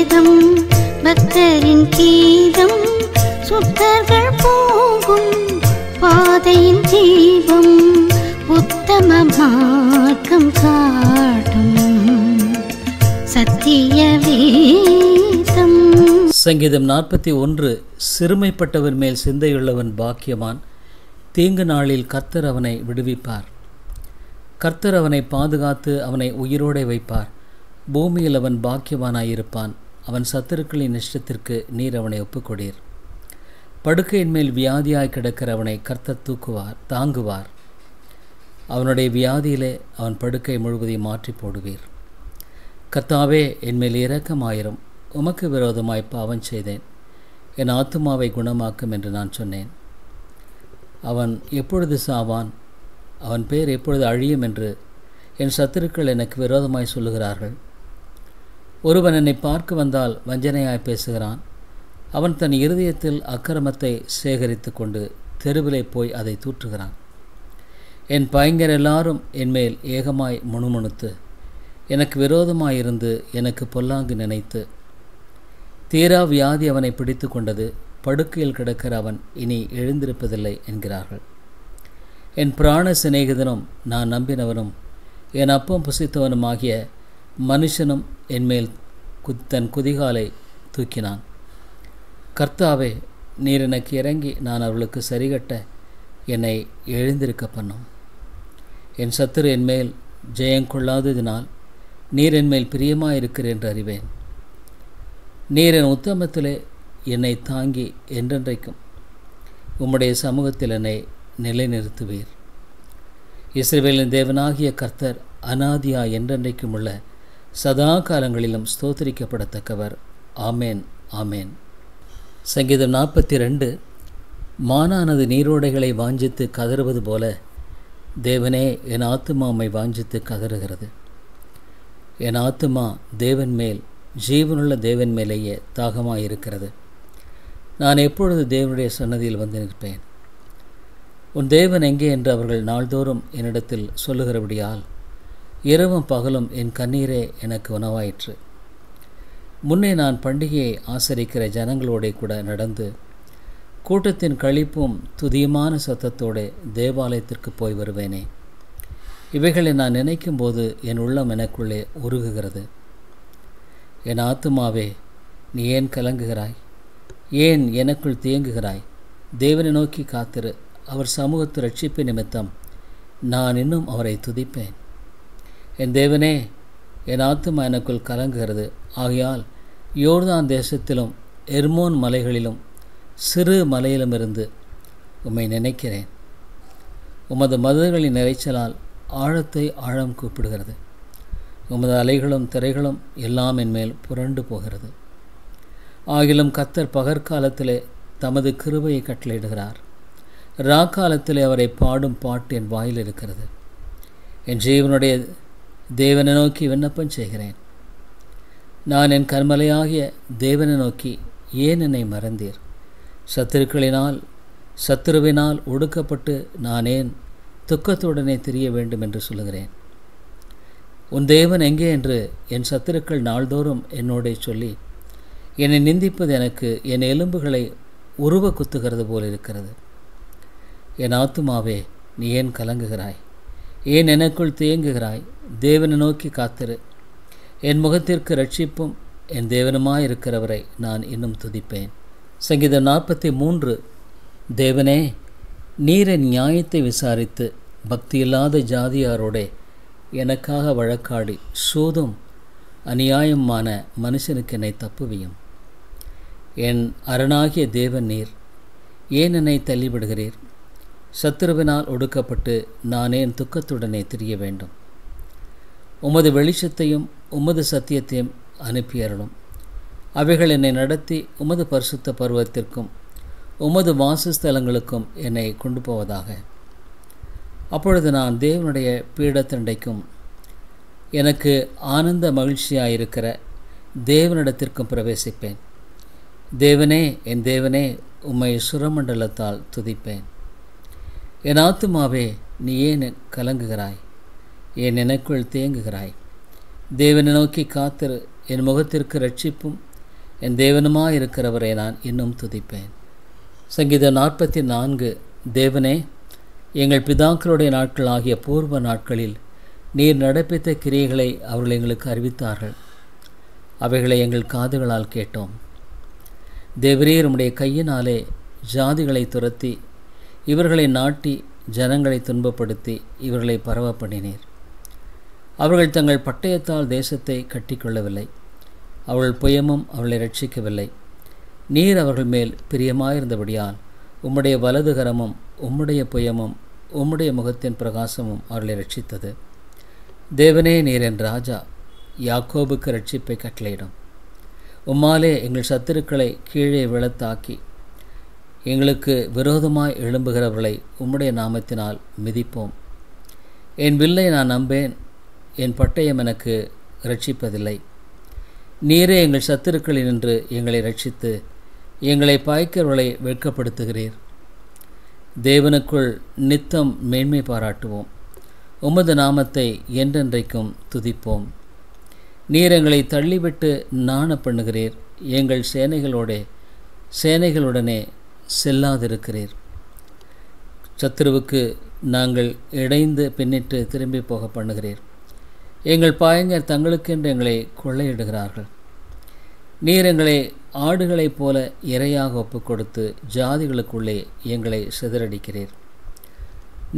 வேதம் பக்தரின் கீதம் சுத்தர்கள் போகும் பாதையின் தீபம் உத்தம மார்க்கம் காட்டும் சத்திய வேதம். சங்கீதம் 41. சிறுமைப்பட்டவர் மேல் சிந்தையுள்ளவன் பாக்கியவான். தீங்கு நாளில் கர்த்தர் அவனை விடுவிப்பார். கர்த்தர் அவனை பாதுகாத்து அவனை உயிரோடே வைப்பார். பூமியில் அவன் பாக்கியவானாயிருப்பான். அவன் சத்துருக்களின் இஷ்டத்திற்கு நீர் அவனை ஒப்புக்கொடீர். படுக்கையின் மேல் வியாதியாய் கிடக்கிற அவனை கர்த்தர் தாங்குவார். அவனுடைய வியாதியிலே அவன் படுக்கை முழுவதையும் மாற்றி போடுவீர். கர்த்தாவே, என்மேல் இரக்கமாயிரும். உமக்கு விரோதமாய் பாவம் செய்தேன். என் ஆத்துமாவை குணமாக்கும் என்று நான் சொன்னேன். அவன் எப்பொழுது சாவான்? அவன் பேர் எப்பொழுது அழியும் என்று என் சத்துருக்கள் எனக்கு விரோதமாய் சொல்லுகிறார்கள். ஒருவன் என்னை பார்க்க வந்தால் வஞ்சனையாய் பேசுகிறான். அவன் தன் இருதயத்தில் அக்கிரமத்தை சேகரித்து கொண்டு தெருவிலே போய் அதை தூற்றுகிறான். என் பையங்கர் எல்லாரும் என்மேல் ஏகமாய் முணுமுணுத்து எனக்கு விரோதமாயிருந்து எனக்கு பொல்லாங்கு நினைத்து தீரா வியாதி அவனை பிடித்து கொண்டது. படுக்கையில் கிடக்கிற அவன் இனி எழுந்திருப்பதில்லை என்கிறார்கள். என் பிராண சிநேகிதனும் நான் நம்பினவனும் என் அப்பம் புசித்தவனுமாகிய மனுஷனும் என்மேல் தன் குதிகாலை தூக்கினான். கர்த்தாவே, நீர் எனக்கு இறங்கி நான் அவர்களுக்கு சரிகட்ட என்னை எழுந்திருக்க பண்ணும். என் சத்துரு என்மேல் ஜெயங்கொள்ளாததினால் நீர் என்மேல் பிரியமாயிருக்கிறேன் என்று அறிவேன். நீர் என் உத்தமத்திலே என்னை தாங்கி என்றென்றைக்கும் உம்முடைய சமூகத்தில் என்னை நிலைநிறுத்துவீர். இஸ்ரவேலின் தேவனாகிய கர்த்தர் அநாதியா என்றென்றைக்கும் உள்ள சதா காலங்களிலும் ஸ்தோத்திரிக்கப்படத்தக்கவர். ஆமேன், ஆமேன். சங்கீதம் 42. மானானது நீரோடைகளை வாஞ்சித்து கதறுவது போல தேவனே, என் ஆத்துமா உம்மை வாஞ்சித்து கதறுகிறது. என் ஆத்துமா தேவன் மேல், ஜீவனுள்ள தேவன் மேலேயே தாகமாயிருக்கிறது. நான் எப்பொழுது தேவனுடைய சன்னதியில் வந்து நிற்பேன்? உன் தேவன் எங்கே என்று அவர்கள் நாள்தோறும் என்னிடத்தில் சொல்லுகிறபடியால் இரவும் பகலும் என் கண்ணீரே எனக்கு உணவாயிற்று. முன்னே நான் பண்டிகையை ஆசரிக்கிற ஜனங்களோட கூட நடந்து கூட்டத்தின் களிப்பும் துதியமான சத்தத்தோடு தேவாலயத்திற்கு போய் வருவேனே. இவைகளை நான் நினைக்கும் போது என் உள்ளம் எனக்குள்ளே உருகுகிறது. என் ஆத்துமாவே, நீ ஏன் கலங்குகிறாய்? ஏன் எனக்குள் தேங்குகிறாய்? தேவனை நோக்கி காத்திரு. அவர் சமூகத்து ரட்சிப்பு நிமித்தம் நான் இன்னும் அவரை துதிப்பேன். என் தேவனே, என் ஆத்துமா எனக்குள் கலங்குகிறது. ஆகையால் யோர்தான் தேசத்திலும் எர்மோன் மலைகளிலும் சிறு மலையிலுமிருந்து உம்மை நினைக்கிறேன். உமது மதுகளின் இறைச்சலால் ஆழத்தை ஆழம் கூப்பிடுகிறது. உமது அலைகளும் திரைகளும் எல்லாம் என்மேல் புரண்டு போகிறது. ஆகிலும் கர்த்தர் பகற்காலத்திலே தமது கிருபையை கட்டளையிடுகிறார். ராக்காலத்திலே அவரை பாடும் பாட்டு என் வாயில் இருக்கிறது. என் ஜீவனுடைய தேவனை நோக்கி விண்ணப்பம் செய்கிறேன். நான் என் கர்மலையாகிய தேவனை நோக்கி, ஏன் என்னை மறந்தீர்? சத்துருவினால் ஒடுக்கப்பட்டு நான் ஏன் துக்கத்துடனே திரிய வேண்டும் என்று சொல்லுகிறேன். உன் தேவன் எங்கே என்று என் சத்துருக்கள் நாள்தோறும் என்னோடே சொல்லி என்னை நிந்திப்பது எனக்கு என் எலும்புகளை உருவ குத்துகிறது போல் இருக்கிறது. என் ஆத்துமாவே, நீ ஏன் கலங்குகிறாய்? ஏன் எனக்குள் தேங்குகிறாய்? தேவனை நோக்கி காத்திரு. என் முகத்திற்கு ரட்சிப்பும் என் தேவனுமாயிருக்கிறவரை நான் இன்னும் துதிப்பேன். சங்கீதம் 43. தேவனே, நீர் என் நியாயத்தை விசாரித்து பக்தியில்லாத ஜாதியாரோடே எனக்காக வழக்காடி சூதும் அநியாயமான மனுஷனுக்கு என்னை தப்புவியும். என் அரணாகிய தேவன் நீர். ஏன் என்னை தள்ளிவிடுகிறீர்? சத்துருவினால் ஒடுக்கப்பட்டு நான் ஏன் துக்கத்துடனே திரிய வேண்டும்? உமது வெளிச்சத்தையும் உமது சத்தியத்தையும் அனுப்பியருளும். அவைகள் என்னை நடத்தி உமது பரிசுத்த பர்வத்திற்கும் உமது வாசஸ்தலங்களுக்கும் என்னை கொண்டு போவதாக. அப்பொழுது நான் தேவனுடைய பீடத்தண்டைக்கும் எனக்கு ஆனந்த மகிழ்ச்சியாயிருக்கிற தேவனிடத்திற்கும் பிரவேசிப்பேன். தேவனே, என் தேவனே, உம்மை சுரமண்டலத்தால் துதிப்பேன். என் ஆத்துமாவே, நீ ஏன் கலங்குகிறாய்? ஏன் எனக்குள் தேங்குகிறாய்? தேவனை நோக்கி காத்திரு. என் முகத்திற்கு ரட்சிப்பும் என் தேவனுமாயிருக்கிறவரை நான் இன்னும் துதிப்பேன். சங்கீதம் 44. தேவனே, எங்கள் பிதாக்களுடைய நாட்கள் ஆகிய பூர்வ நாட்களில் நீர் நடப்பித்த கிரியைகளை அவர்கள் எங்களுக்கு அறிவித்தார்கள். அவைகளை எங்கள் காதுகளால் கேட்டோம். தேவரீர் உம்முடைய கையினாலே ஜாதிகளை துரத்தி இவர்களை நாட்டி ஜனங்களை துன்பப்படுத்தி இவர்களை பரவ பண்ணினீர். அவர்கள் தங்கள் பட்டயத்தால் தேசத்தை கட்டிக்கொள்ளவில்லை. அவர்கள் புயமும் அவளை ரட்சிக்கவில்லை. நீர் அவர்கள் மேல் பிரியமாயிருந்தபடியால் உம்முடைய வலதுகரமும் உம்முடைய புயமும் உம்முடைய முகத்தின் பிரகாசமும் அவர்களை ரட்சித்தது. தேவனே, நீர் என் ராஜா, யாக்கோபுக்கு ரட்சிப்பை கட்டளையிடும். உம்மாலே எங்கள் சத்துருக்களை கீழே விழத்தாக்கி எங்களுக்கு விரோதமாய் எழும்புகிறவர்களை உம்முடைய நாமத்தினால் மிதிப்போம். என் வில்லை நான் நம்பேன், என் பட்டயம் எனக்கு ரட்சிப்பதில்லை. நீரே எங்கள் சத்துருக்களினின்று எங்களை ரட்சித்து எங்களை பாய்க்கிறவர்களை வெட்கப்படுத்துகிறீர். தேவனுக்குள் நித்தம் மேன்மை பாராட்டுவோம். உமது நாமத்தை என்றென்றைக்கும் துதிப்போம். நீர் எங்களை தள்ளிவிட்டு நாண பண்ணுகிறீர். எங்கள் சேனைகளுடனே செல்லாதிருக்கிறீர். சத்துருவுக்கு நாங்கள் இடைந்து பின்னிட்டு திரும்பி போக பண்ணுகிறீர். எங்கள் பாயங்கர் தங்களுக்கென்று எங்களை கொள்ளையிடுகிறார்கள். நீர் எங்களை ஆடுகளைப் போல இரையாக ஒப்புக் கொடுத்து ஜாதிகளுக்குள்ளே எங்களை சிதறடிக்கிறீர்.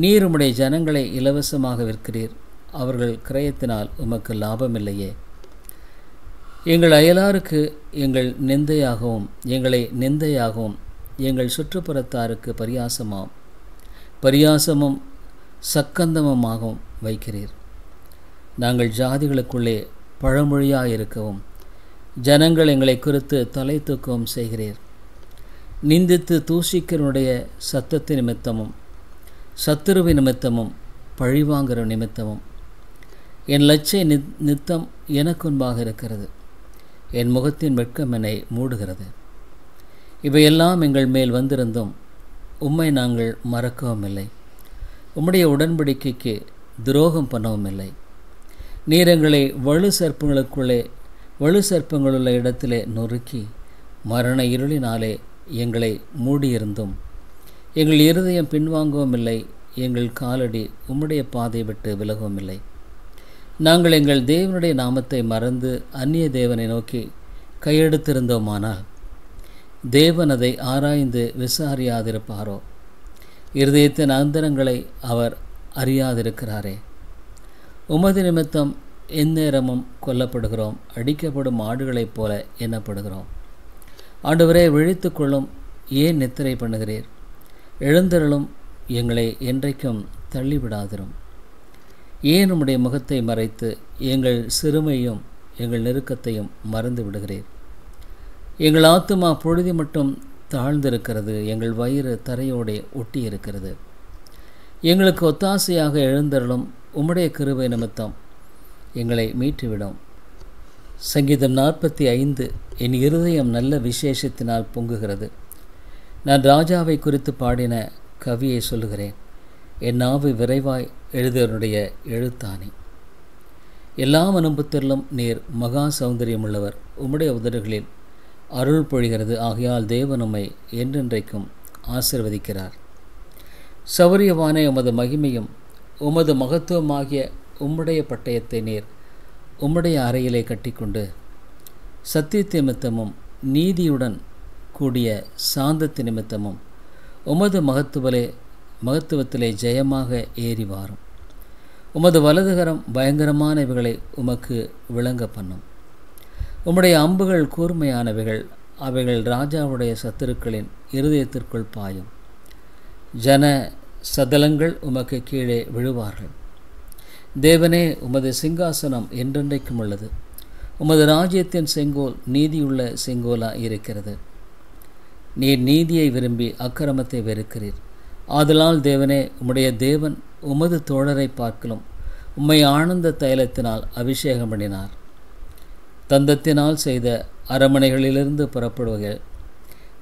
நீர் உம்முடைய ஜனங்களை இலவசமாக விற்கிறீர். அவர்கள் கிரயத்தினால் உமக்கு லாபமில்லையே. எங்கள் அயலாருக்கு எங்களை நிந்தையாகவும் எங்கள் சுற்றுப்புறத்தாருக்கு பரியாசமும் சக்கந்தமுமாகவும் வைக்கிறீர். நாங்கள் ஜாதிகளுக்குள்ளே பழமொழியாயிருக்கவும் ஜனங்கள் எங்களை குறித்து தலை தூக்கவும் செய்கிறீர். நிந்தித்து தூஷிக்கிறனுடைய சத்தத்து நிமித்தமும் சத்துருவி நிமித்தமும் பழிவாங்கிற நிமித்தமும் என் லட்சை நித்தம் எனக்கு முன்பாக இருக்கிறது. என் முகத்தின் வெட்கம் என்னை மூடுகிறது. இவையெல்லாம் எங்கள் மேல் வந்திருந்தும் உம்மை நாங்கள் மறக்கவும் இல்லை. உம்முடைய உடன்படிக்கைக்கு துரோகம் பண்ணவும் இல்லை. நீர் எங்களை வலு சர்ப்பங்களுள்ள இடத்திலே நொறுக்கி மரண இருளினாலே எங்களை மூடியிருந்தும் எங்கள் இருதயம் பின்வாங்கவும் இல்லை. எங்கள் காலடி உம்முடைய பாதை விட்டு விலகவும் இல்லை. நாங்கள் எங்கள் தேவனுடைய நாமத்தை மறந்து அந்நிய தேவனை நோக்கி கையெடுத்திருந்தோமானால் தேவன் அதை ஆராய்ந்து விசாரியாதிருப்பாரோ? இருதயத்தின் அந்தரங்களை அவர் அறியாதிருக்கிறாரே. உமது நிமித்தம் எந்நேரமும் கொல்லப்படுகிறோம். அடிக்கப்படும் ஆடுகளைப் போல எண்ணப்படுகிறோம். ஆண்டவரே, விழித்து கொள்ளும். ஏன் நித்திரை பண்ணுகிறீர்? எழுந்தருளும். எங்களை என்றைக்கும் தள்ளிவிடாதிரும். ஏன் உம்முடைய முகத்தை மறைத்து எங்கள் சிறுமையும் எங்கள் நெருக்கத்தையும் மறந்து விடுகிறீர்? எங்கள் ஆத்துமா பொழுதி மட்டும் தாழ்ந்திருக்கிறது. எங்கள் வயிறு தரையோடே ஒட்டி இருக்கிறது. எங்களுக்கு ஒத்தாசையாக எழுந்தருளும். உம்முடைய கிருபை நிமித்தம் எங்களை மீட்டுவிடும். சங்கீதம் 45. என் இருதயம் நல்ல விசேஷத்தினால் பொங்குகிறது. நான் ராஜாவை குறித்து பாடின கவியை சொல்லுகிறேன். என் நாவு விரைவாய் எழுதியவனுடைய எழுத்தாணி. எல்லா அனுபவத்திலும் நீர் மகா சௌந்தரியமுள்ளவர். உம்முடைய உதடுகளில் அருள் பொழிகிறது. ஆகையால் தேவன் உம்மை என்றென்றைக்கும் ஆசீர்வதிக்கிறார். சௌரியவானே, உமது மகிமையும் உமது மகத்துவமாகிய உம்முடைய பட்டயத்தை நீர் உம்முடைய அறையிலே கட்டிக்கொண்டு சத்தியத்து நிமித்தமும் நீதியுடன் கூடிய சாந்தத்து நிமித்தமும் உமது மகத்துவத்திலே ஜெயமாக ஏறி வாரும். உமது வலதுகரம் பயங்கரமானவைகளை உமக்கு விளங்க பண்ணும். உம்முடைய அம்புகள் கூர்மையானவைகள். அவைகள் ராஜாவுடைய சத்துருக்களின் இருதயத்திற்குள் பாயும். ஜன சதலங்கள் உமக்கு கீழே விழுவார்கள். தேவனே, உமது சிங்காசனம் என்றென்றைக்கும் உள்ளது. உமது ராஜ்யத்தின் செங்கோல் நீதியுள்ள செங்கோலாக இருக்கிறது. நீர் நீதியை விரும்பி அக்கிரமத்தை வெறுக்கிறீர். ஆதலால் தேவனே, உம்முடைய தேவன் உமது தோழரை பார்க்கலும் உம்மை ஆனந்த தைலத்தினால் அபிஷேகம் பண்ணினார். தந்தத்தினால் செய்த அரமனைகளிலிருந்து புறப்படுவர்கள்.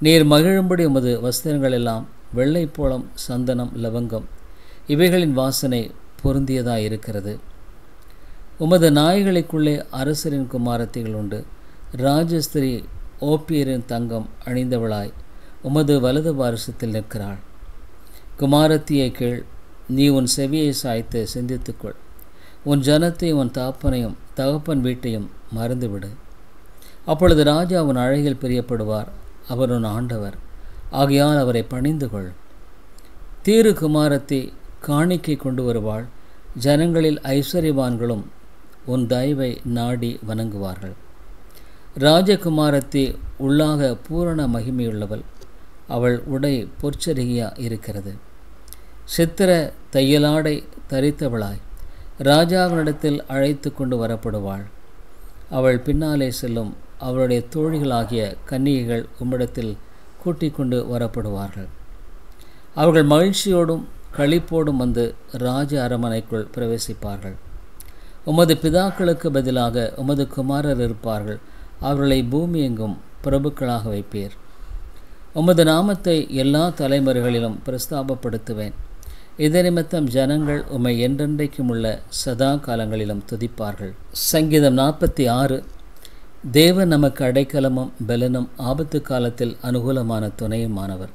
நீர் மகிழும்படி உமது வஸ்திரங்கள் எல்லாம் வெள்ளைப்போளம், சந்தனம், லவங்கம் இவைகளின் வாசனை பொருந்தியதாயிருக்கிறது. உமது நாய்களுக்குள்ளே அரசரின் குமாரத்திகள் உண்டு. ராஜஸ்திரி ஓப்பியரின் தங்கம் அணிந்தவளாய் உமது வலது பாரிசத்தில் நிற்கிறாள். குமாரத்தியை கேள், நீ உன் செவியை சாய்த்து சிந்தித்துக்கொள். உன் ஜனத்தை உன் தாப்பனையும் தகப்பன் வீட்டையும் மறந்துவிடு. அப்பொழுது ராஜா உன் அழகில் பிரியப்படுவார். அவர் உன் ஆண்டவர், ஆகையால் அவரை பணிந்து கொள். தீரு குமாரத்தை காணிக்கை கொண்டு வருவாள். ஜனங்களில் ஐஸ்வர்யவான்களும் உன் தயவை நாடி வணங்குவார்கள். ராஜகுமாரத்தை உள்ளாக பூரண மகிமையுள்ளவள். அவள் உடை பொற்சரிகையா இருக்கிறது. சித்திர தையலாடை தரித்தவளாய் ராஜாவினிடத்தில் அழைத்து கொண்டு வரப்படுவாள். அவள் பின்னாலே செல்லும். அவளுடைய தோழிகளாகிய கன்னிகைகள் உம்மிடத்தில் கூட்டிக் கொண்டு வரப்படுவார்கள். அவர்கள் மகிழ்ச்சியோடும் களிப்போடும் வந்து ராஜ அரமனைக்குள் பிரவேசிப்பார்கள். உமது பிதாக்களுக்கு பதிலாக உமது குமாரர் இருப்பார்கள். அவர்களை பூமி எங்கும் பிரபுக்களாக வைப்பீர். உமது நாமத்தை எல்லா தலைமுறைகளிலும் பிரஸ்தாபப்படுத்துவேன். இதை நிமித்தம் ஜனங்கள் உம்மை என்றென்றைக்கும் உள்ள சதா காலங்களிலும் துதிப்பார்கள். சங்கீதம் 46. தேவன் நமக்கு அடைக்கலமும் பலனும் ஆபத்து காலத்தில் அனுகூலமான துணையுமானவர்.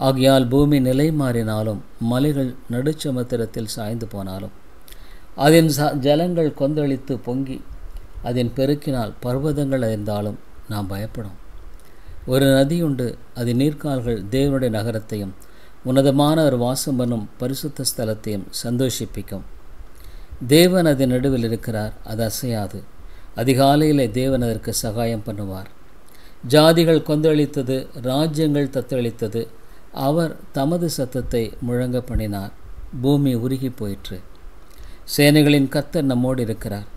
ஆகையால் பூமி நிலை மாறினாலும் மலைகள் நடுச்சமுத்திரத்தில் சாய்ந்து போனாலும் அதன் ஜலங்கள் கொந்தளித்து பொங்கி அதன் பெருக்கினால் பர்வதங்கள் அறிந்தாலும் நாம் பயப்படும். ஒரு நதியுண்டு, அதன் நீர்க்கால்கள் தேவனுடைய நகரத்தையும் உன்னதமான ஒரு வாசம் பண்ணும் பரிசுத்த ஸ்தலத்தையும் சந்தோஷிப்பிக்கும். தேவன் அதன் நடுவில் இருக்கிறார், அது அசையாது. அதிகாலையிலே தேவன் அதற்கு சகாயம் பண்ணுவார். ஜாதிகள் கொந்தளித்தது, ராஜ்யங்கள் தத்தளித்தது. அவர் தமது சத்தத்தை முழங்க பண்ணினார். பூமி உருகி போயிற்று. சேனைகளின் கர்த்தர் நம்மோடு இருக்கிறார்.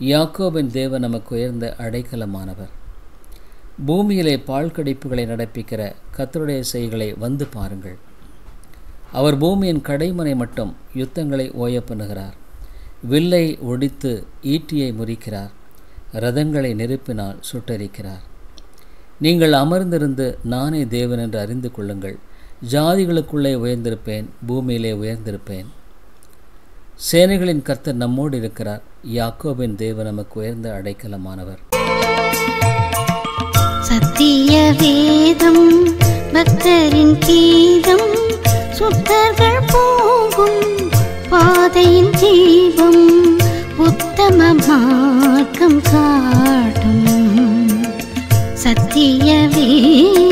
யாக்கோபின் தேவன் நமக்கு உயர்ந்த அடைக்கலமானவர். பூமியிலே பால் கடிப்புகளை நடப்பிக்கிற கர்த்தருடைய செய்களை வந்து பாருங்கள். அவர் பூமியின் கடைமனை மட்டும் யுத்தங்களை ஓய பண்ணுகிறார். வில்லை ஒடித்து ஈட்டியை முறிக்கிறார். ரதங்களை நெருப்பினால் சுட்டரிக்கிறார். நீங்கள் அமர்ந்திருந்து நானே தேவன் என்று அறிந்து கொள்ளுங்கள். ஜாதிகளுக்குள்ளே உயர்ந்திருப்பேன், பூமியிலே உயர்ந்திருப்பேன். சேனைகளின் கர்த்தர் நம்மோடு இருக்கிறார். யாக்கோபின் தேவன் நமக்கு உயர்ந்த அடைக்கலமானவர். சத்திய வேதம் பக்தரின் கீதம், சுத்தர்கள் போகும் பாதையின் தீபம், உத்தம மார்க்கம் காட்டும். சத்திய வேதம்